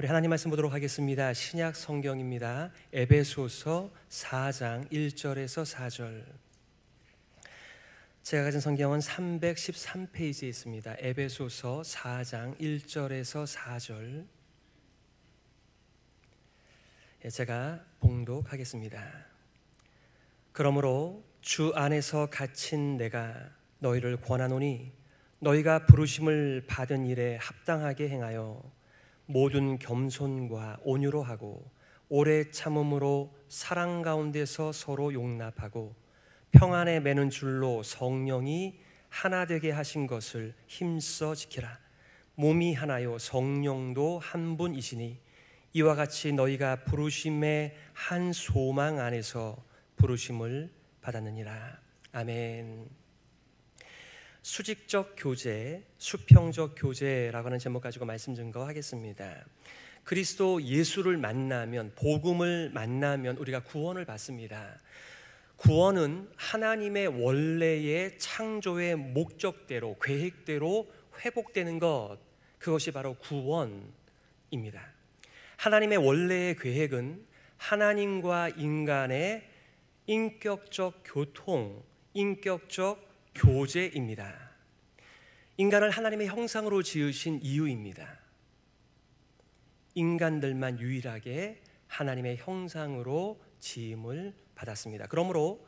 우리 하나님 말씀 보도록 하겠습니다. 신약 성경입니다. 에베소서 4장 1절에서 4절. 제가 가진 성경은 313페이지에 있습니다. 에베소서 4장 1절에서 4절. 제가 봉독하겠습니다. 그러므로 주 안에서 갇힌 내가 너희를 권하노니 너희가 부르심을 받은 일에 합당하게 행하여 모든 겸손과 온유로 하고 오래 참음으로 사랑 가운데서 서로 용납하고 평안에 매는 줄로 성령이 하나 되게 하신 것을 힘써 지키라. 몸이 하나요 성령도 한 분이시니 이와 같이 너희가 부르심의 한 소망 안에서 부르심을 받았느니라. 아멘. 수직적 교제, 수평적 교제라고 하는 제목 가지고 말씀 증거하겠습니다. 그리스도 예수를 만나면, 복음을 만나면 우리가 구원을 받습니다. 구원은 하나님의 원래의 창조의 목적대로, 계획대로 회복되는 것, 그것이 바로 구원입니다. 하나님의 원래의 계획은 하나님과 인간의 인격적 교통, 인격적 교제입니다. 인간을 하나님의 형상으로 지으신 이유입니다. 인간들만 유일하게 하나님의 형상으로 지음을 받았습니다. 그러므로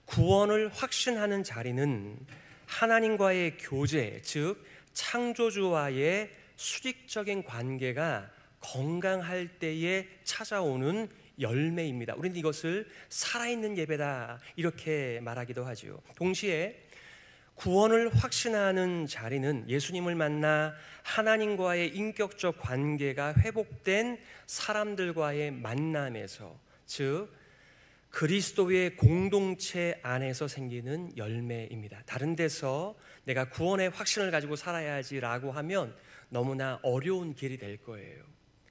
구원을 확신하는 자리는 하나님과의 교제, 즉 창조주와의 수직적인 관계가 건강할 때에 찾아오는 열매입니다. 우리는 이것을 살아있는 예배다 이렇게 말하기도 하죠. 동시에 구원을 확신하는 자리는 예수님을 만나 하나님과의 인격적 관계가 회복된 사람들과의 만남에서, 즉 그리스도의 공동체 안에서 생기는 열매입니다. 다른 데서 내가 구원의 확신을 가지고 살아야지라고 하면 너무나 어려운 길이 될 거예요.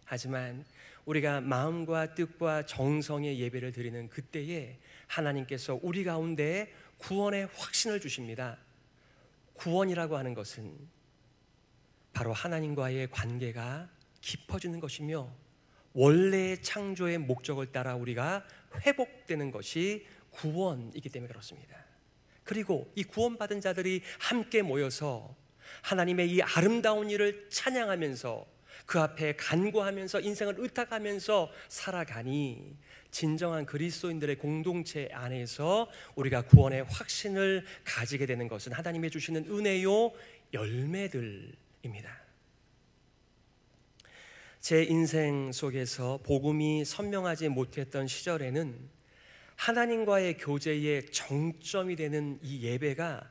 하지만 우리가 마음과 뜻과 정성의 예배를 드리는 그때에 하나님께서 우리 가운데 구원의 확신을 주십니다. 구원이라고 하는 것은 바로 하나님과의 관계가 깊어지는 것이며 원래의 창조의 목적을 따라 우리가 회복되는 것이 구원이기 때문에 그렇습니다. 그리고 이 구원받은 자들이 함께 모여서 하나님의 이 아름다운 일을 찬양하면서 그 앞에 간구하면서 인생을 의탁하면서 살아가니 진정한 그리스도인들의 공동체 안에서 우리가 구원의 확신을 가지게 되는 것은 하나님이 주시는 은혜요 열매들입니다. 제 인생 속에서 복음이 선명하지 못했던 시절에는 하나님과의 교제의 정점이 되는 이 예배가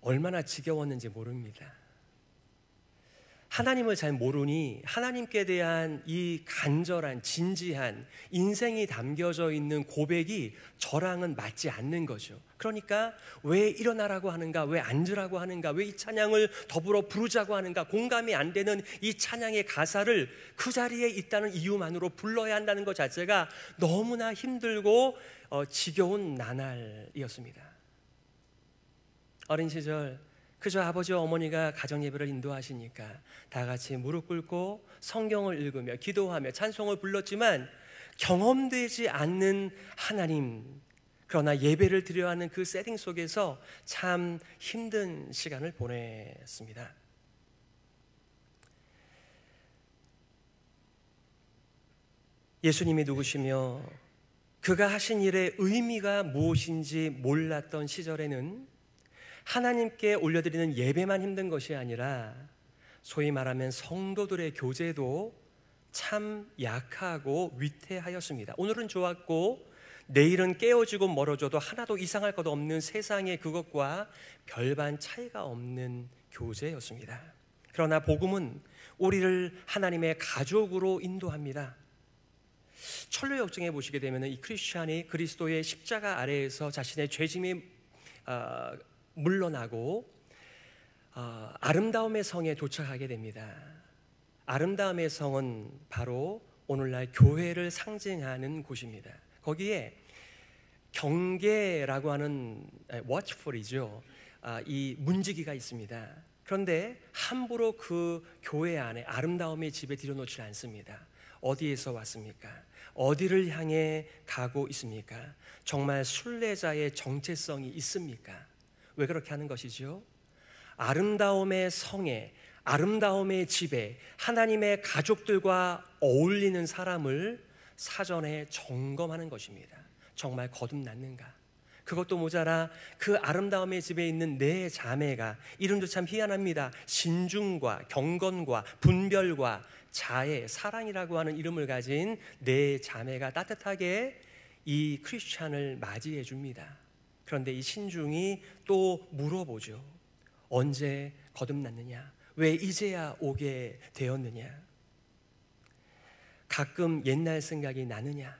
얼마나 지겨웠는지 모릅니다. 하나님을 잘 모르니 하나님께 대한 이 간절한 진지한 인생이 담겨져 있는 고백이 저랑은 맞지 않는 거죠. 그러니까 왜 일어나라고 하는가, 왜 앉으라고 하는가, 왜 이 찬양을 더불어 부르자고 하는가, 공감이 안 되는 이 찬양의 가사를 그 자리에 있다는 이유만으로 불러야 한다는 것 자체가 너무나 힘들고 지겨운 나날이었습니다. 어린 시절 그저 아버지와 어머니가 가정예배를 인도하시니까 다 같이 무릎 꿇고 성경을 읽으며 기도하며 찬송을 불렀지만 경험되지 않는 하나님, 그러나 예배를 드려야 하는 그 세팅 속에서 참 힘든 시간을 보냈습니다. 예수님이 누구시며 그가 하신 일의 의미가 무엇인지 몰랐던 시절에는 하나님께 올려드리는 예배만 힘든 것이 아니라 소위 말하면 성도들의 교제도 참 약하고 위태하였습니다. 오늘은 좋았고 내일은 깨어지고 멀어져도 하나도 이상할 것 없는 세상의 그것과 별반 차이가 없는 교제였습니다. 그러나 복음은 우리를 하나님의 가족으로 인도합니다. 철로 역정에 보시게 되면 이 크리스찬이 그리스도의 십자가 아래에서 자신의 죄짐이 물러나고 아름다움의 성에 도착하게 됩니다. 아름다움의 성은 바로 오늘날 교회를 상징하는 곳입니다. 거기에 경계라고 하는 watchful이죠. 이 문지기가 있습니다. 그런데 함부로 그 교회 안에 아름다움의 집에 들여놓지 않습니다. 어디에서 왔습니까? 어디를 향해 가고 있습니까? 정말 순례자의 정체성이 있습니까? 왜 그렇게 하는 것이죠? 아름다움의 성에, 아름다움의 집에 하나님의 가족들과 어울리는 사람을 사전에 점검하는 것입니다. 정말 거듭났는가? 그것도 모자라 그 아름다움의 집에 있는 네 자매가, 이름도 참 희한합니다. 신중과 경건과 분별과 자애, 사랑이라고 하는 이름을 가진 네 자매가 따뜻하게 이 크리스찬을 맞이해 줍니다. 그런데 이 신중이 또 물어보죠. 언제 거듭났느냐? 왜 이제야 오게 되었느냐? 가끔 옛날 생각이 나느냐?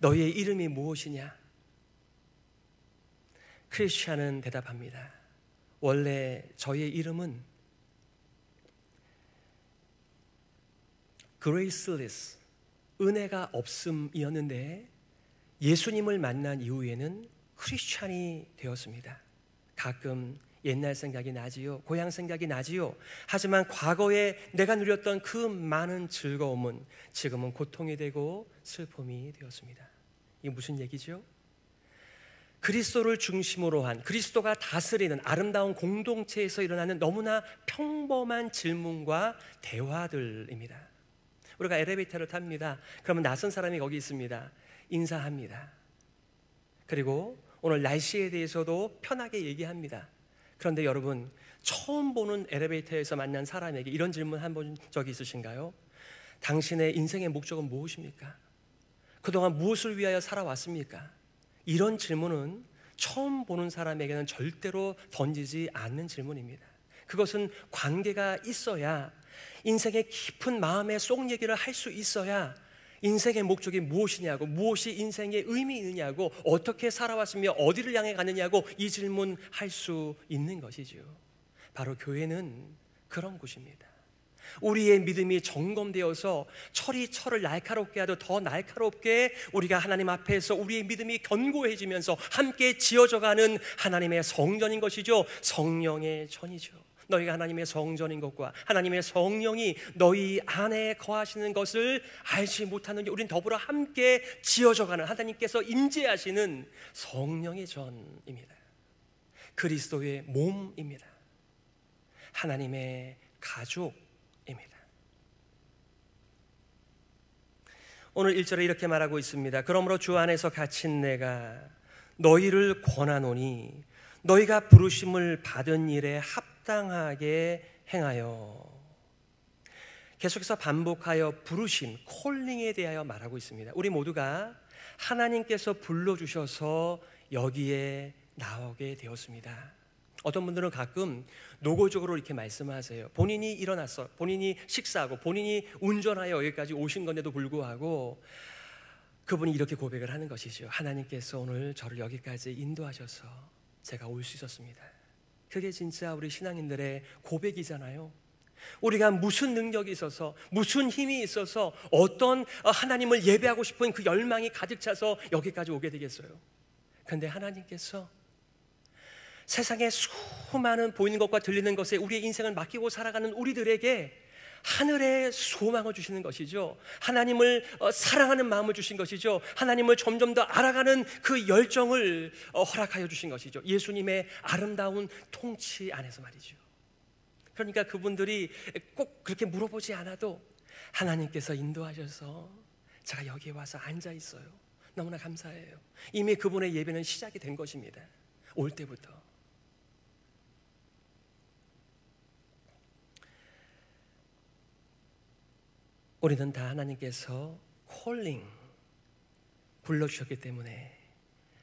너의 이름이 무엇이냐? 크리스찬은 대답합니다. 원래 저의 이름은 graceless, 은혜가 없음이었는데 예수님을 만난 이후에는 크리스찬이 되었습니다. 가끔 옛날 생각이 나지요. 고향 생각이 나지요. 하지만 과거에 내가 누렸던 그 많은 즐거움은 지금은 고통이 되고 슬픔이 되었습니다. 이게 무슨 얘기죠? 그리스도를 중심으로 한, 그리스도가 다스리는 아름다운 공동체에서 일어나는 너무나 평범한 질문과 대화들입니다. 우리가 엘리베이터를 탑니다. 그러면 낯선 사람이 거기 있습니다. 인사합니다. 그리고 오늘 날씨에 대해서도 편하게 얘기합니다. 그런데 여러분, 처음 보는 엘리베이터에서 만난 사람에게 이런 질문 한 적이 있으신가요? 당신의 인생의 목적은 무엇입니까? 그동안 무엇을 위하여 살아왔습니까? 이런 질문은 처음 보는 사람에게는 절대로 던지지 않는 질문입니다. 그것은 관계가 있어야, 인생의 깊은 마음의 속 얘기를 할 수 있어야 인생의 목적이 무엇이냐고, 무엇이 인생의 의미 있느냐고, 어떻게 살아왔으며 어디를 향해 가느냐고 이 질문 할 수 있는 것이죠. 바로 교회는 그런 곳입니다. 우리의 믿음이 점검되어서 철이 철을 날카롭게 하듯 더 날카롭게 우리가 하나님 앞에서 우리의 믿음이 견고해지면서 함께 지어져가는 하나님의 성전인 것이죠. 성령의 전이죠. 너희가 하나님의 성전인 것과 하나님의 성령이 너희 안에 거하시는 것을 알지 못하느니 우린 더불어 함께 지어져가는 하나님께서 임재하시는 성령의 전입니다. 그리스도의 몸입니다. 하나님의 가족입니다. 오늘 1절에 이렇게 말하고 있습니다. 그러므로 주 안에서 갇힌 내가 너희를 권하노니 너희가 부르심을 받은 일에 합당하게 행하여. 계속해서 반복하여 부르심, 콜링에 대하여 말하고 있습니다. 우리 모두가 하나님께서 불러주셔서 여기에 나오게 되었습니다. 어떤 분들은 가끔 노골적으로 이렇게 말씀하세요. 본인이 일어났어, 본인이 식사하고 본인이 운전하여 여기까지 오신 건데도 불구하고 그분이 이렇게 고백을 하는 것이죠. 하나님께서 오늘 저를 여기까지 인도하셔서 제가 올 수 있었습니다. 그게 진짜 우리 신앙인들의 고백이잖아요. 우리가 무슨 능력이 있어서, 무슨 힘이 있어서, 어떤 하나님을 예배하고 싶은 그 열망이 가득 차서 여기까지 오게 되겠어요. 그런데 하나님께서 세상에 수많은 보이는 것과 들리는 것에 우리의 인생을 맡기고 살아가는 우리들에게 하늘의 소망을 주시는 것이죠. 하나님을 사랑하는 마음을 주신 것이죠. 하나님을 점점 더 알아가는 그 열정을 허락하여 주신 것이죠. 예수님의 아름다운 통치 안에서 말이죠. 그러니까 그분들이 꼭 그렇게 물어보지 않아도 하나님께서 인도하셔서 제가 여기에 와서 앉아 있어요. 너무나 감사해요. 이미 그분의 예배는 시작이 된 것입니다. 올 때부터. 우리는 다 하나님께서 콜링 불러주셨기 때문에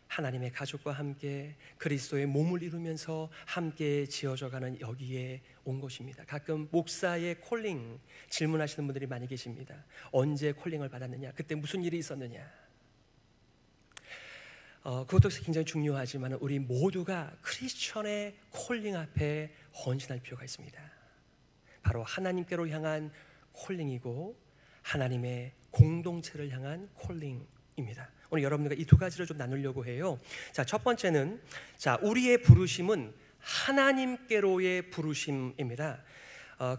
하나님의 가족과 함께 그리스도의 몸을 이루면서 함께 지어져가는 여기에 온 것입니다. 가끔 목사의 콜링 질문하시는 분들이 많이 계십니다. 언제 콜링을 받았느냐? 그때 무슨 일이 있었느냐? 그것도 굉장히 중요하지만 우리 모두가 크리스천의 콜링 앞에 헌신할 필요가 있습니다. 바로 하나님께로 향한 콜링이고 하나님의 공동체를 향한 콜링입니다. 오늘 여러분들과 이 두 가지를 좀 나누려고 해요. 자, 첫 번째는, 자, 우리의 부르심은 하나님께로의 부르심입니다.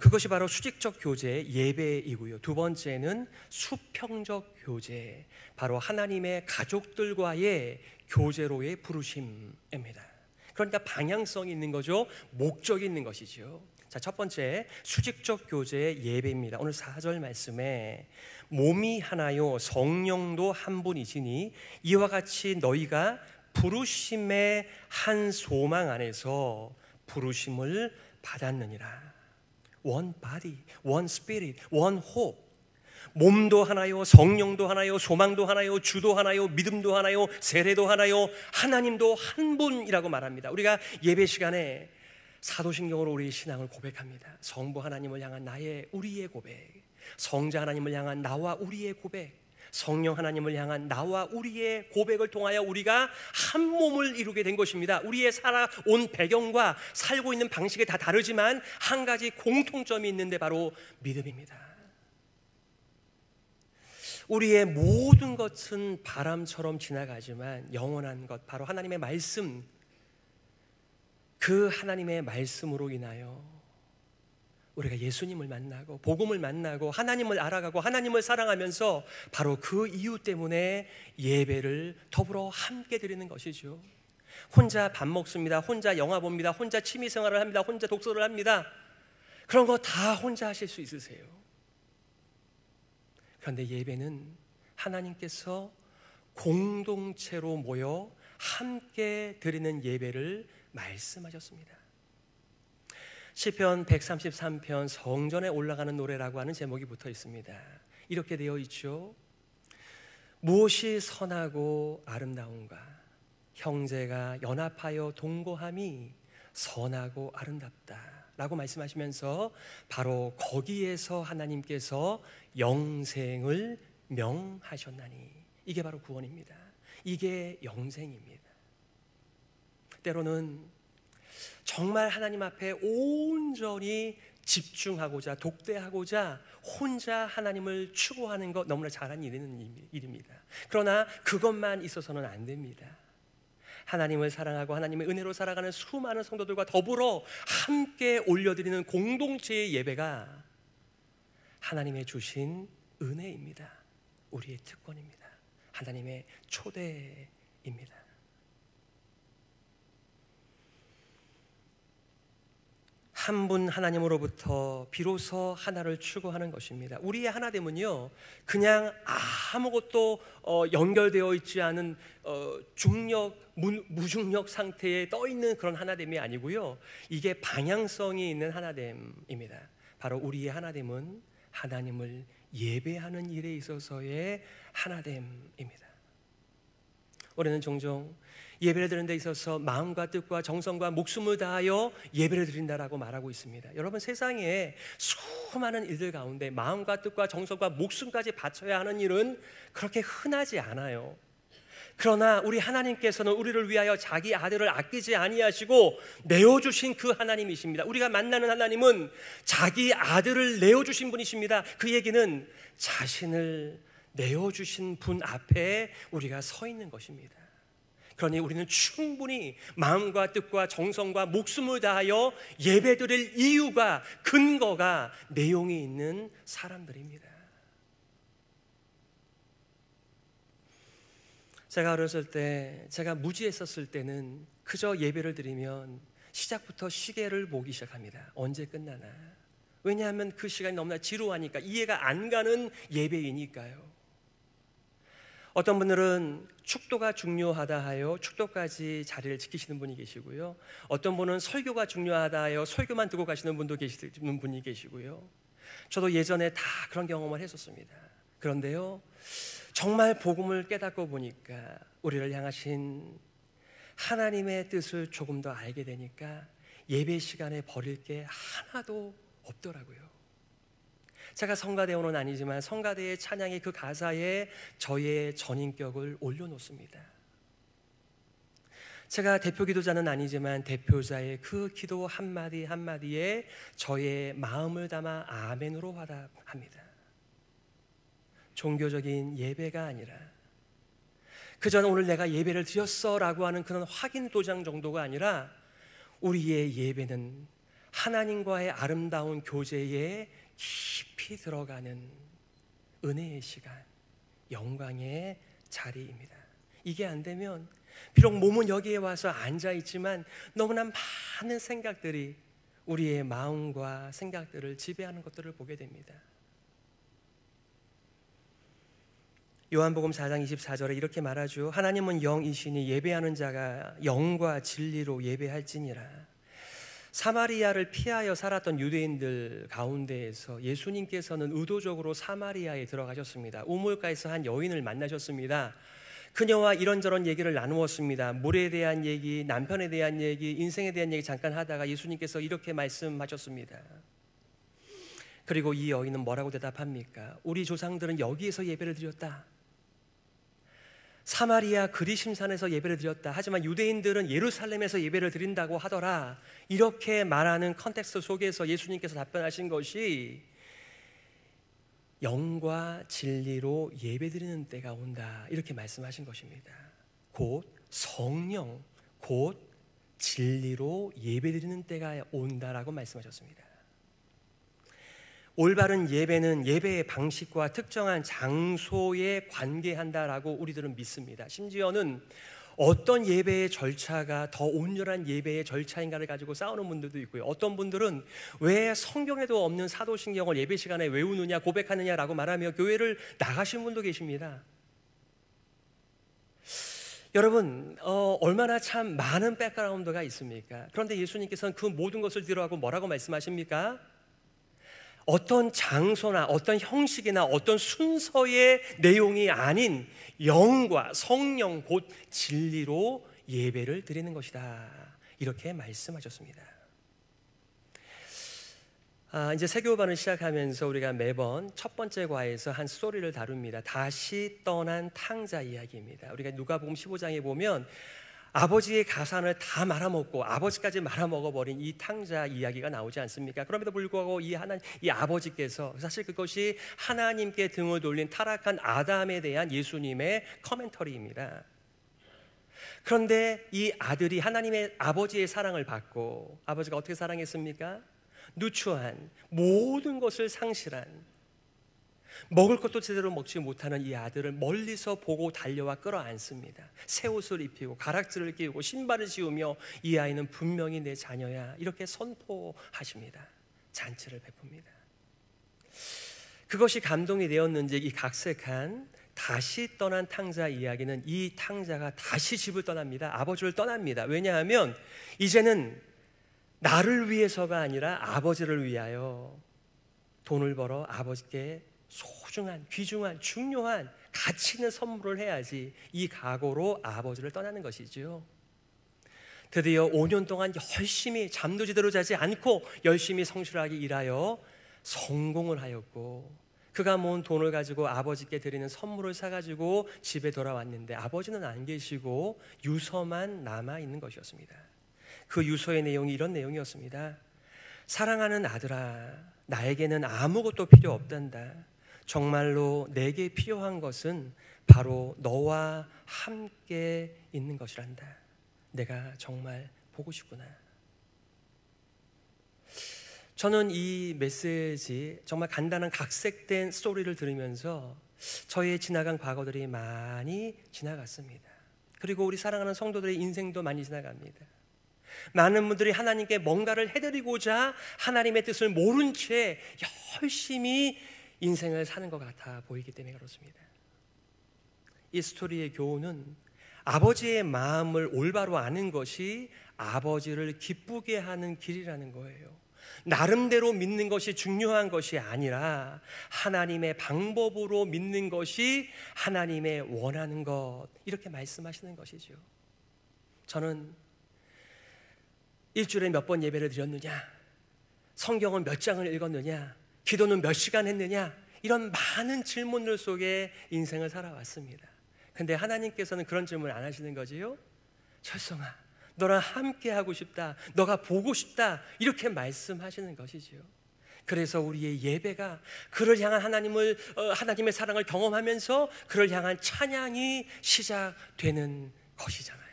그것이 바로 수직적 교제 예배이고요. 두 번째는 수평적 교제, 바로 하나님의 가족들과의 교제로의 부르심입니다. 그러니까 방향성이 있는 거죠. 목적이 있는 것이죠. 자, 첫 번째 수직적 교제 예배입니다. 오늘 4절 말씀에 몸이 하나요 성령도 한 분이시니 이와 같이 너희가 부르심의 한 소망 안에서 부르심을 받았느니라. One body, one spirit, one hope. 몸도 하나요, 성령도 하나요, 소망도 하나요, 주도 하나요, 믿음도 하나요, 세례도 하나요, 하나님도 한 분이라고 말합니다. 우리가 예배 시간에 사도신경으로 우리의 신앙을 고백합니다. 성부 하나님을 향한 우리의 고백, 성자 하나님을 향한 나와 우리의 고백, 성령 하나님을 향한 나와 우리의 고백을 통하여 우리가 한 몸을 이루게 된 것입니다. 우리의 살아온 배경과 살고 있는 방식이 다 다르지만 한 가지 공통점이 있는데 바로 믿음입니다. 우리의 모든 것은 바람처럼 지나가지만 영원한 것, 바로 하나님의 말씀, 그 하나님의 말씀으로 인하여 우리가 예수님을 만나고 복음을 만나고 하나님을 알아가고 하나님을 사랑하면서 바로 그 이유 때문에 예배를 더불어 함께 드리는 것이죠. 혼자 밥 먹습니다. 혼자 영화 봅니다. 혼자 취미생활을 합니다. 혼자 독서를 합니다. 그런 거 다 혼자 하실 수 있으세요. 그런데 예배는 하나님께서 공동체로 모여 함께 드리는 예배를 말씀하셨습니다. 시편 133편 성전에 올라가는 노래라고 하는 제목이 붙어 있습니다. 이렇게 되어 있죠. 무엇이 선하고 아름다운가? 형제가 연합하여 동거함이 선하고 아름답다 라고 말씀하시면서 바로 거기에서 하나님께서 영생을 명하셨나니, 이게 바로 구원입니다. 이게 영생입니다. 때로는 정말 하나님 앞에 온전히 집중하고자, 독대하고자 혼자 하나님을 추구하는 것 너무나 잘한 일입니다. 그러나 그것만 있어서는 안 됩니다. 하나님을 사랑하고 하나님의 은혜로 살아가는 수많은 성도들과 더불어 함께 올려드리는 공동체의 예배가 하나님의 주신 은혜입니다. 우리의 특권입니다. 하나님의 초대입니다. 한 분 하나님으로부터 비로소 하나를 추구하는 것입니다. 우리의 하나됨은요, 그냥 아무것도 연결되어 있지 않은 무중력 상태에 떠 있는 그런 하나됨이 아니고요, 이게 방향성이 있는 하나됨입니다. 바로 우리의 하나됨은 하나님을 예배하는 일에 있어서의 하나됨입니다. 우리는 종종 예배를 드리는 데 있어서 마음과 뜻과 정성과 목숨을 다하여 예배를 드린다라고 말하고 있습니다. 여러분, 세상에 수많은 일들 가운데 마음과 뜻과 정성과 목숨까지 바쳐야 하는 일은 그렇게 흔하지 않아요. 그러나 우리 하나님께서는 우리를 위하여 자기 아들을 아끼지 아니하시고 내어주신 그 하나님이십니다. 우리가 만나는 하나님은 자기 아들을 내어주신 분이십니다. 그 얘기는 자신을 내어주신 분 앞에 우리가 서 있는 것입니다. 그러니 우리는 충분히 마음과 뜻과 정성과 목숨을 다하여 예배드릴 이유가, 근거가, 내용이 있는 사람들입니다. 제가 어렸을 때, 제가 무지했었을 때는 그저 예배를 드리면 시작부터 시계를 보기 시작합니다. 언제 끝나나. 왜냐하면 그 시간이 너무나 지루하니까, 이해가 안 가는 예배이니까요. 어떤 분들은 축도가 중요하다 하여 축도까지 자리를 지키시는 분이 계시고요, 어떤 분은 설교가 중요하다 하여 설교만 듣고 가시는 분이 계시고요. 저도 예전에 다 그런 경험을 했었습니다. 그런데요, 정말 복음을 깨닫고 보니까 우리를 향하신 하나님의 뜻을 조금 더 알게 되니까 예배 시간에 버릴 게 하나도 없더라고요. 제가 성가대원은 아니지만 성가대의 찬양의 그 가사에 저의 전인격을 올려놓습니다. 제가 대표 기도자는 아니지만 대표자의 그 기도 한마디 한마디에 저의 마음을 담아 아멘으로 화답합니다. 종교적인 예배가 아니라, 그저 오늘 내가 예배를 드렸어 라고 하는 그런 확인 도장 정도가 아니라 우리의 예배는 하나님과의 아름다운 교제에 깊이 들어가는 은혜의 시간, 영광의 자리입니다. 이게 안 되면 비록 몸은 여기에 와서 앉아 있지만 너무나 많은 생각들이 우리의 마음과 생각들을 지배하는 것들을 보게 됩니다. 요한복음 4장 24절에 이렇게 말하죠. 하나님은 영이시니 예배하는 자가 영과 진리로 예배할지니라. 사마리아를 피하여 살았던 유대인들 가운데에서 예수님께서는 의도적으로 사마리아에 들어가셨습니다. 우물가에서 한 여인을 만나셨습니다. 그녀와 이런저런 얘기를 나누었습니다. 물에 대한 얘기, 남편에 대한 얘기, 인생에 대한 얘기 잠깐 하다가 예수님께서 이렇게 말씀하셨습니다. 그리고 이 여인은 뭐라고 대답합니까? 우리 조상들은 여기에서 예배를 드렸다. 사마리아 그리심산에서 예배를 드렸다. 하지만 유대인들은 예루살렘에서 예배를 드린다고 하더라. 이렇게 말하는 컨텍스트 속에서 예수님께서 답변하신 것이 영과 진리로 예배드리는 때가 온다. 이렇게 말씀하신 것입니다. 곧 성령, 곧 진리로 예배드리는 때가 온다라고 말씀하셨습니다. 올바른 예배는 예배의 방식과 특정한 장소에 관계한다라고 우리들은 믿습니다. 심지어는 어떤 예배의 절차가 더 온전한 예배의 절차인가를 가지고 싸우는 분들도 있고요. 어떤 분들은 왜 성경에도 없는 사도신경을 예배 시간에 외우느냐 고백하느냐라고 말하며 교회를 나가신 분도 계십니다. 여러분 얼마나 참 많은 백그라운드가 있습니까? 그런데 예수님께서는 그 모든 것을 뒤로하고 뭐라고 말씀하십니까? 어떤 장소나 어떤 형식이나 어떤 순서의 내용이 아닌 영과 성령 곧 진리로 예배를 드리는 것이다. 이렇게 말씀하셨습니다. 이제 세교반을 시작하면서 우리가 매번 첫 번째 과에서 한 스토리를 다룹니다. 다시 떠난 탕자 이야기입니다. 우리가 누가복음 15장에 보면 아버지의 가산을 다 말아먹고 아버지까지 말아먹어버린 이 탕자 이야기가 나오지 않습니까? 그럼에도 불구하고 이 아버지께서 사실 그것이 하나님께 등을 돌린 타락한 아담에 대한 예수님의 커멘터리입니다. 그런데 이 아들이 하나님의 아버지의 사랑을 받고 아버지가 어떻게 사랑했습니까? 누추한 모든 것을 상실한 먹을 것도 제대로 먹지 못하는 이 아들을 멀리서 보고 달려와 끌어안습니다. 새 옷을 입히고 가락지를 끼우고 신발을 씌우며 이 아이는 분명히 내 자녀야 이렇게 선포하십니다. 잔치를 베풉니다. 그것이 감동이 되었는지 이 각색한 다시 떠난 탕자 이야기는 이 탕자가 다시 집을 떠납니다. 아버지를 떠납니다. 왜냐하면 이제는 나를 위해서가 아니라 아버지를 위하여 돈을 벌어 아버지께 소중한, 귀중한, 중요한 가치 있는 선물을 해야지 이 각오로 아버지를 떠나는 것이지요. 드디어 5년 동안 열심히 잠도 제대로 자지 않고 열심히 성실하게 일하여 성공을 하였고 그가 모은 돈을 가지고 아버지께 드리는 선물을 사가지고 집에 돌아왔는데 아버지는 안 계시고 유서만 남아있는 것이었습니다. 그 유서의 내용이 이런 내용이었습니다. 사랑하는 아들아, 나에게는 아무것도 필요 없단다. 정말로 내게 필요한 것은 바로 너와 함께 있는 것이란다. 내가 정말 보고 싶구나. 저는 이 메시지 정말 간단한 각색된 스토리를 들으면서 저의 지나간 과거들이 많이 지나갔습니다. 그리고 우리 사랑하는 성도들의 인생도 많이 지나갑니다. 많은 분들이 하나님께 뭔가를 해드리고자 하나님의 뜻을 모른 채 열심히 인생을 사는 것 같아 보이기 때문에 그렇습니다. 이 스토리의 교훈은 아버지의 마음을 올바로 아는 것이 아버지를 기쁘게 하는 길이라는 거예요. 나름대로 믿는 것이 중요한 것이 아니라 하나님의 방법으로 믿는 것이 하나님의 원하는 것, 이렇게 말씀하시는 것이죠. 저는 일주일에 몇 번 예배를 드렸느냐, 성경은 몇 장을 읽었느냐, 기도는 몇 시간 했느냐, 이런 많은 질문들 속에 인생을 살아왔습니다. 근데 하나님께서는 그런 질문을 안 하시는 거지요. 철성아, 너랑 함께 하고 싶다, 너가 보고 싶다, 이렇게 말씀하시는 것이지요. 그래서 우리의 예배가 그를 향한 하나님의 사랑을 경험하면서 그를 향한 찬양이 시작되는 것이잖아요.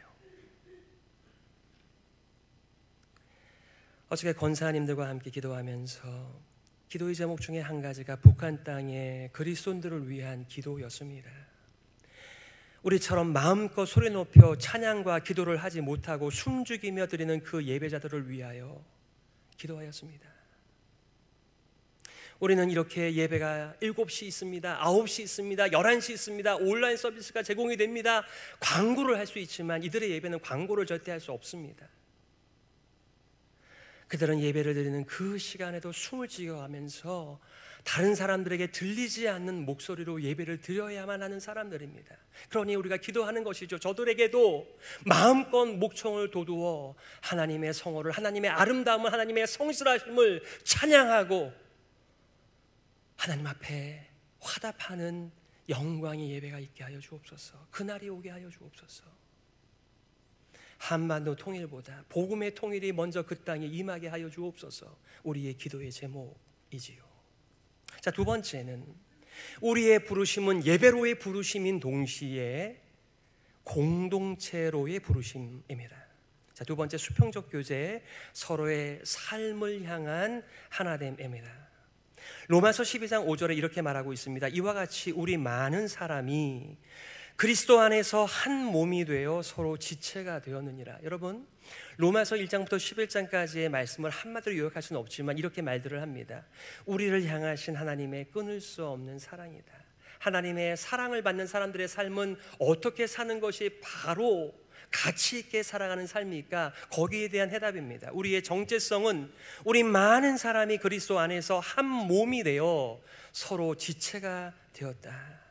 어저께 권사님들과 함께 기도하면서 기도의 제목 중에 한 가지가 북한 땅의 그리스도인들을 위한 기도였습니다. 우리처럼 마음껏 소리 높여 찬양과 기도를 하지 못하고 숨죽이며 드리는 그 예배자들을 위하여 기도하였습니다. 우리는 이렇게 예배가 7시 있습니다, 9시 있습니다, 11시 있습니다, 온라인 서비스가 제공이 됩니다, 광고를 할 수 있지만 이들의 예배는 광고를 절대 할 수 없습니다. 그들은 예배를 드리는 그 시간에도 숨을 지어가면서 다른 사람들에게 들리지 않는 목소리로 예배를 드려야만 하는 사람들입니다. 그러니 우리가 기도하는 것이죠. 저들에게도 마음껏 목청을 돋우어 하나님의 성호를, 하나님의 아름다움을, 하나님의 성실하심을 찬양하고 하나님 앞에 화답하는 영광의 예배가 있게 하여 주옵소서. 그날이 오게 하여 주옵소서. 한반도 통일보다 복음의 통일이 먼저 그 땅에 임하게 하여 주옵소서. 우리의 기도의 제목이지요. 자, 두 번째는 우리의 부르심은 예배로의 부르심인 동시에 공동체로의 부르심입니다. 자, 두 번째 수평적 교제, 서로의 삶을 향한 하나됨입니다. 로마서 12장 5절에 이렇게 말하고 있습니다. 이와 같이 우리 많은 사람이 그리스도 안에서 한 몸이 되어 서로 지체가 되었느니라. 여러분, 로마서 1장부터 11장까지의 말씀을 한마디로 요약할 수는 없지만 이렇게 말들을 합니다. 우리를 향하신 하나님의 끊을 수 없는 사랑이다. 하나님의 사랑을 받는 사람들의 삶은 어떻게 사는 것이 바로 가치 있게 살아가는 삶이니까 거기에 대한 해답입니다. 우리의 정체성은 우리 많은 사람이 그리스도 안에서 한 몸이 되어 서로 지체가 되었다.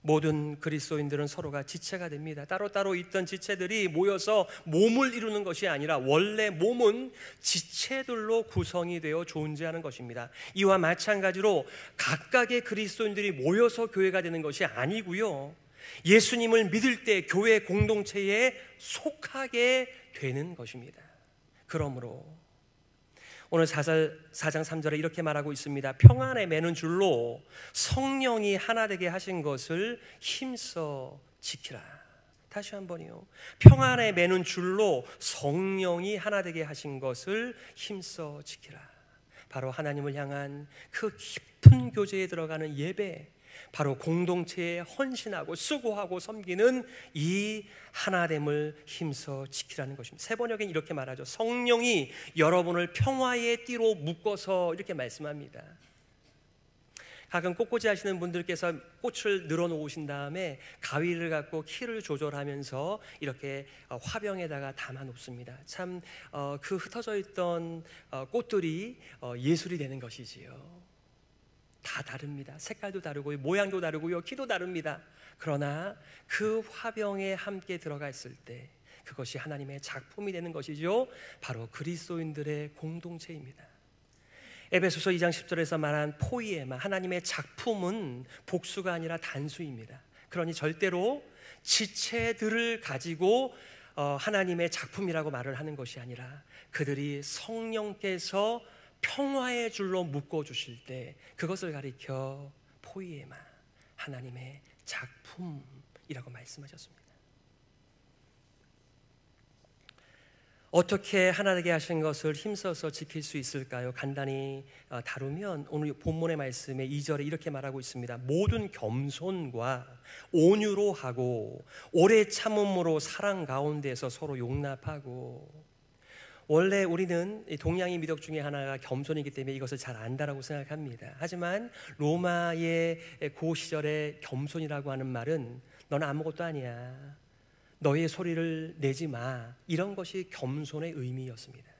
모든 그리스도인들은 서로가 지체가 됩니다. 따로따로 있던 지체들이 모여서 몸을 이루는 것이 아니라 원래 몸은 지체들로 구성이 되어 존재하는 것입니다. 이와 마찬가지로 각각의 그리스도인들이 모여서 교회가 되는 것이 아니고요, 예수님을 믿을 때 교회 공동체에 속하게 되는 것입니다. 그러므로 오늘 4장 3절에 이렇게 말하고 있습니다. 평안에 매는 줄로 성령이 하나 되게 하신 것을 힘써 지키라. 다시 한번요. 평안에 매는 줄로 성령이 하나 되게 하신 것을 힘써 지키라. 바로 하나님을 향한 그 깊은 교제에 들어가는 예배, 바로 공동체에 헌신하고 수고하고 섬기는 이 하나됨을 힘써 지키라는 것입니다. 세 번역엔 이렇게 말하죠. 성령이 여러분을 평화의 띠로 묶어서, 이렇게 말씀합니다. 가끔 꽃꽂이 하시는 분들께서 꽃을 늘어놓으신 다음에 가위를 갖고 키를 조절하면서 이렇게 화병에다가 담아 놓습니다. 참 그 흩어져 있던 꽃들이 예술이 되는 것이지요. 다 다릅니다. 색깔도 다르고요, 모양도 다르고요, 키도 다릅니다. 그러나 그 화병에 함께 들어가 있을 때 그것이 하나님의 작품이 되는 것이죠. 바로 그리스도인들의 공동체입니다. 에베소서 2장 10절에서 말한 포이에마, 하나님의 작품은 복수가 아니라 단수입니다. 그러니 절대로 지체들을 가지고 하나님의 작품이라고 말을 하는 것이 아니라 그들이 성령께서 평화의 줄로 묶어주실 때 그것을 가리켜 포이에마, 하나님의 작품이라고 말씀하셨습니다. 어떻게 하나 되게 하신 것을 힘써서 지킬 수 있을까요? 간단히 다루면 오늘 본문의 말씀에 2절에 이렇게 말하고 있습니다. 모든 겸손과 온유로 하고 오래 참음으로 사랑 가운데서 서로 용납하고. 원래 우리는 동양의 미덕 중에 하나가 겸손이기 때문에 이것을 잘 안다라고 생각합니다. 하지만 로마의 고 시절에 겸손이라고 하는 말은 너는 아무것도 아니야, 너의 소리를 내지 마, 이런 것이 겸손의 의미였습니다.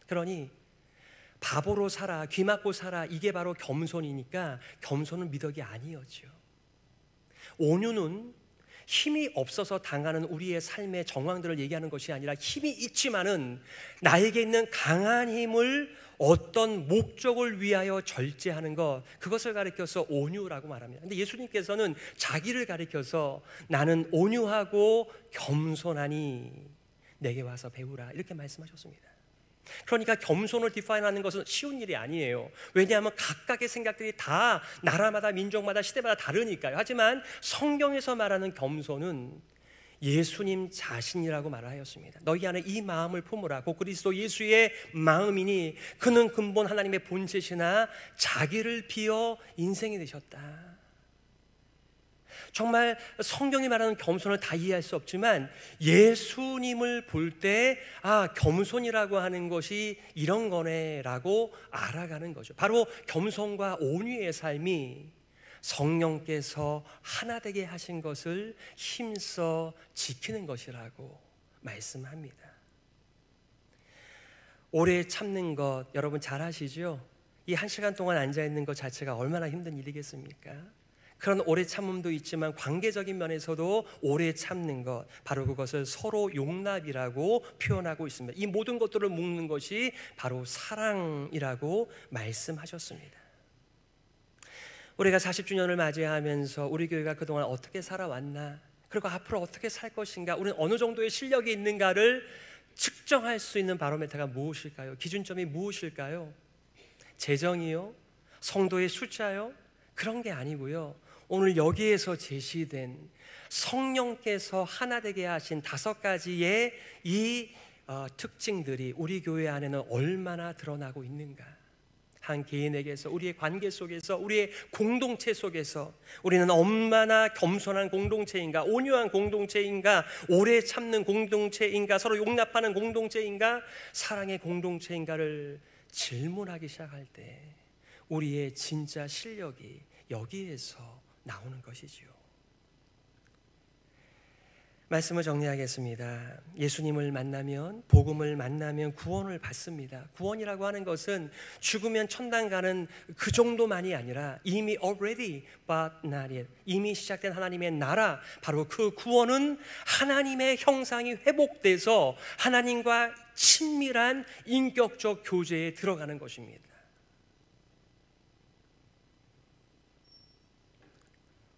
그러니 바보로 살아, 귀 막고 살아, 이게 바로 겸손이니까 겸손은 미덕이 아니었죠. 온유는 힘이 없어서 당하는 우리의 삶의 정황들을 얘기하는 것이 아니라 힘이 있지만은 나에게 있는 강한 힘을 어떤 목적을 위하여 절제하는 것, 그것을 가리켜서 온유라고 말합니다. 근데 예수님께서는 자기를 가리켜서 나는 온유하고 겸손하니 내게 와서 배우라, 이렇게 말씀하셨습니다. 그러니까 겸손을 디파인하는 것은 쉬운 일이 아니에요. 왜냐하면 각각의 생각들이 다 나라마다 민족마다 시대마다 다르니까요. 하지만 성경에서 말하는 겸손은 예수님 자신이라고 말하였습니다. 너희 안에 이 마음을 품으라. 곧 그리스도 예수의 마음이니 그는 근본 하나님의 본체시나 자기를 비어 인생이 되셨다. 정말 성경이 말하는 겸손을 다 이해할 수 없지만 예수님을 볼 때 겸손이라고 하는 것이 이런 거네라고 알아가는 거죠. 바로 겸손과 온유의 삶이 성령께서 하나 되게 하신 것을 힘써 지키는 것이라고 말씀합니다. 오래 참는 것 여러분 잘 아시죠? 이 1시간 동안 앉아있는 것 자체가 얼마나 힘든 일이겠습니까? 그런 오래 참음도 있지만 관계적인 면에서도 오래 참는 것, 바로 그것을 서로 용납이라고 표현하고 있습니다. 이 모든 것들을 묶는 것이 바로 사랑이라고 말씀하셨습니다. 우리가 40주년을 맞이하면서 우리 교회가 그동안 어떻게 살아왔나, 그리고 앞으로 어떻게 살 것인가, 우리는 어느 정도의 실력이 있는가를 측정할 수 있는 바로메터가 무엇일까요? 기준점이 무엇일까요? 재정이요? 성도의 숫자요? 그런 게 아니고요, 오늘 여기에서 제시된 성령께서 하나 되게 하신 5가지의 이 특징들이 우리 교회 안에는 얼마나 드러나고 있는가. 한 개인에게서, 우리의 관계 속에서, 우리의 공동체 속에서 우리는 얼마나 겸손한 공동체인가, 온유한 공동체인가, 오래 참는 공동체인가, 서로 용납하는 공동체인가, 사랑의 공동체인가를 질문하기 시작할 때 우리의 진짜 실력이 여기에서 나오는 것이지요. 말씀을 정리하겠습니다. 예수님을 만나면, 복음을 만나면 구원을 받습니다. 구원이라고 하는 것은 죽으면 천당 가는 그 정도만이 아니라 이미 already but not yet, 이미 시작된 하나님의 나라, 바로 그 구원은 하나님의 형상이 회복돼서 하나님과 친밀한 인격적 교제에 들어가는 것입니다.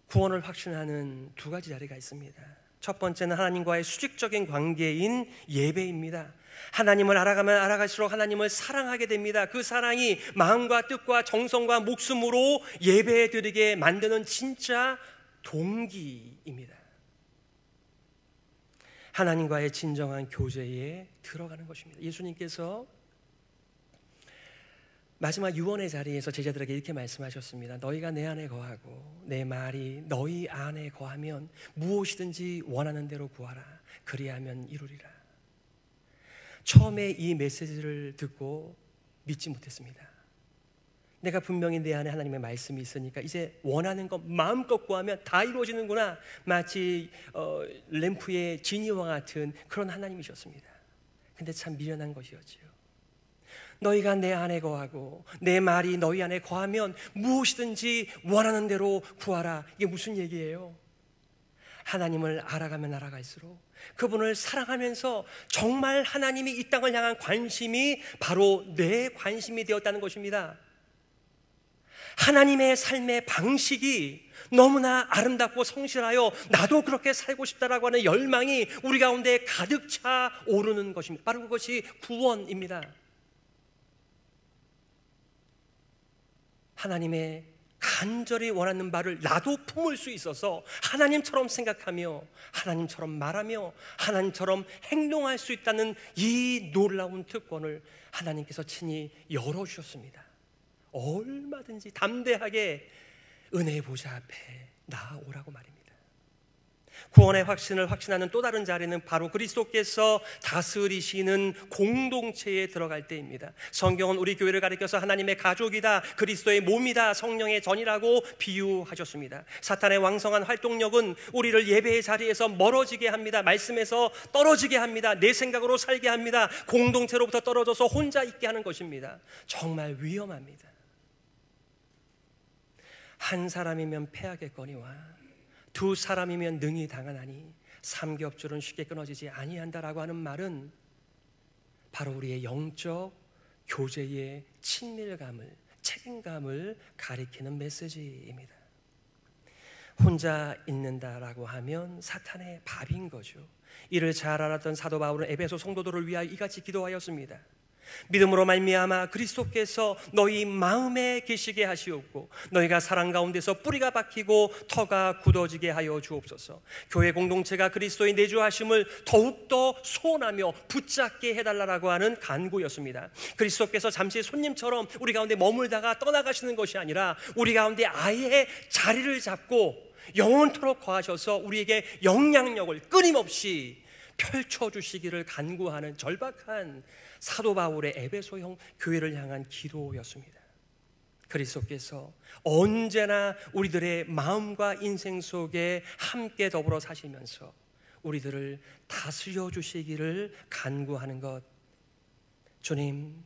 구원을 확신하는 2가지 자리가 있습니다. 첫 번째는 하나님과의 수직적인 관계인 예배입니다. 하나님을 알아가면 알아갈수록 하나님을 사랑하게 됩니다. 그 사랑이 마음과 뜻과 정성과 목숨으로 예배 드리게 만드는 진짜 동기입니다. 하나님과의 진정한 교제에 들어가는 것입니다. 예수님께서 마지막 유언의 자리에서 제자들에게 이렇게 말씀하셨습니다. 너희가 내 안에 거하고 내 말이 너희 안에 거하면 무엇이든지 원하는 대로 구하라. 그리하면 이루리라. 처음에 이 메시지를 듣고 믿지 못했습니다. 내가 분명히 내 안에 하나님의 말씀이 있으니까 이제 원하는 것 마음껏 구하면 다 이루어지는구나. 마치 램프의 지니와 같은 그런 하나님이셨습니다. 근데 참 미련한 것이었지요. 너희가 내 안에 거하고 내 말이 너희 안에 거하면 무엇이든지 원하는 대로 구하라. 이게 무슨 얘기예요? 하나님을 알아가면 알아갈수록 그분을 사랑하면서 정말 하나님이 이 땅을 향한 관심이 바로 내 관심이 되었다는 것입니다. 하나님의 삶의 방식이 너무나 아름답고 성실하여 나도 그렇게 살고 싶다라고 하는 열망이 우리 가운데 가득 차 오르는 것입니다. 바로 그것이 구원입니다. 하나님의 간절히 원하는 바를 나도 품을 수 있어서 하나님처럼 생각하며 하나님처럼 말하며 하나님처럼 행동할 수 있다는 이 놀라운 특권을 하나님께서 친히 열어주셨습니다. 얼마든지 담대하게 은혜의 보좌 앞에 나아오라고 말입니다. 구원의 확신을 확신하는 또 다른 자리는 바로 그리스도께서 다스리시는 공동체에 들어갈 때입니다. 성경은 우리 교회를 가리켜서 하나님의 가족이다, 그리스도의 몸이다, 성령의 전이라고 비유하셨습니다. 사탄의 왕성한 활동력은 우리를 예배의 자리에서 멀어지게 합니다. 말씀에서 떨어지게 합니다. 내 생각으로 살게 합니다. 공동체로부터 떨어져서 혼자 있게 하는 것입니다. 정말 위험합니다. 한 사람이면 패하겠거니와 2 사람이면 능히 당하나니 삼겹줄은 쉽게 끊어지지 아니한다라고 하는 말은 바로 우리의 영적 교제의 친밀감을, 책임감을 가리키는 메시지입니다. 혼자 있는다라고 하면 사탄의 밥인 거죠. 이를 잘 알았던 사도 바울은 에베소 성도들을 위하여 이같이 기도하였습니다. 믿음으로 말미암아 그리스도께서 너희 마음에 계시게 하시옵고 너희가 사랑 가운데서 뿌리가 박히고 터가 굳어지게 하여 주옵소서. 교회 공동체가 그리스도의 내주하심을 더욱더 소원하며 붙잡게 해달라고 하는 간구였습니다. 그리스도께서 잠시 손님처럼 우리 가운데 머물다가 떠나가시는 것이 아니라 우리 가운데 아예 자리를 잡고 영원토록 거하셔서 우리에게 영향력을 끊임없이 펼쳐주시기를 간구하는 절박한 사도 바울의 에베소형 교회를 향한 기도였습니다. 그리스도께서 언제나 우리들의 마음과 인생 속에 함께 더불어 사시면서 우리들을 다스려 주시기를 간구하는 것. 주님,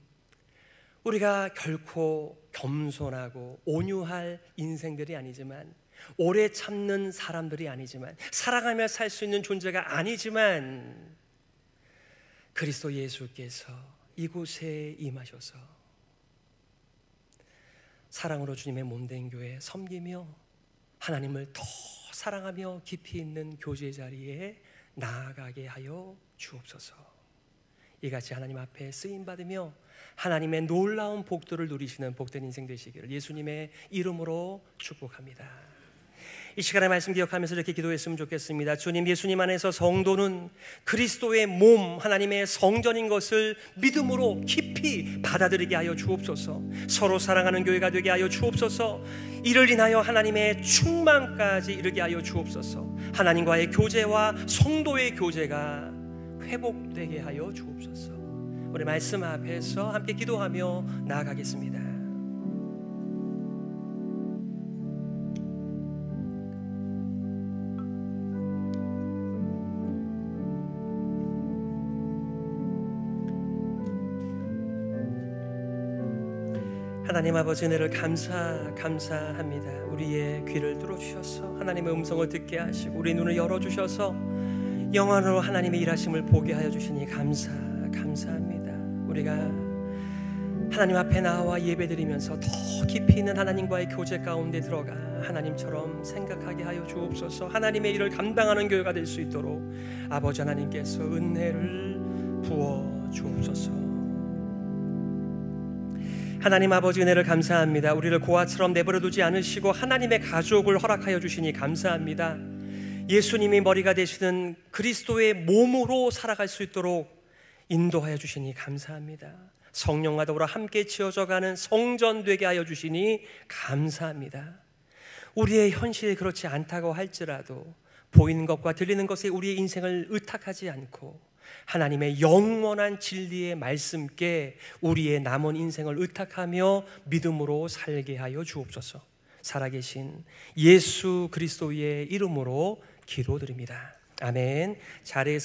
우리가 결코 겸손하고 온유할 인생들이 아니지만, 오래 참는 사람들이 아니지만, 사랑하며 살 수 있는 존재가 아니지만 그리스도 예수께서 이곳에 임하셔서 사랑으로 주님의 몸된 교회 섬기며 하나님을 더 사랑하며 깊이 있는 교제 자리에 나아가게 하여 주옵소서. 이같이 하나님 앞에 쓰임받으며 하나님의 놀라운 복들을 누리시는 복된 인생 되시기를 예수님의 이름으로 축복합니다. 이 시간의 말씀 기억하면서 이렇게 기도했으면 좋겠습니다. 주님, 예수님 안에서 성도는 그리스도의 몸, 하나님의 성전인 것을 믿음으로 깊이 받아들이게 하여 주옵소서. 서로 사랑하는 교회가 되게 하여 주옵소서. 이를 인하여 하나님의 충만까지 이르게 하여 주옵소서. 하나님과의 교제와 성도의 교제가 회복되게 하여 주옵소서. 우리 말씀 앞에서 함께 기도하며 나아가겠습니다. 하나님 아버지, 은혜를 감사합니다. 우리의 귀를 뚫어주셔서 하나님의 음성을 듣게 하시고 우리 눈을 열어주셔서 영원으로 하나님의 일하심을 보게 하여 주시니 감사합니다. 우리가 하나님 앞에 나와 예배드리면서 더 깊이 있는 하나님과의 교제 가운데 들어가 하나님처럼 생각하게 하여 주옵소서. 하나님의 일을 감당하는 교회가 될 수 있도록 아버지 하나님께서 은혜를 부어 주옵소서. 하나님 아버지, 은혜를 감사합니다. 우리를 고아처럼 내버려두지 않으시고 하나님의 가족을 허락하여 주시니 감사합니다. 예수님이 머리가 되시는 그리스도의 몸으로 살아갈 수 있도록 인도하여 주시니 감사합니다. 성령과 더불어 함께 지어져가는 성전 되게 하여 주시니 감사합니다. 우리의 현실이 그렇지 않다고 할지라도 보이는 것과 들리는 것에 우리의 인생을 의탁하지 않고 하나님의 영원한 진리의 말씀께 우리의 남은 인생을 의탁하며 믿음으로 살게 하여 주옵소서. 살아계신 예수 그리스도의 이름으로 기도드립니다. 아멘. 자리에서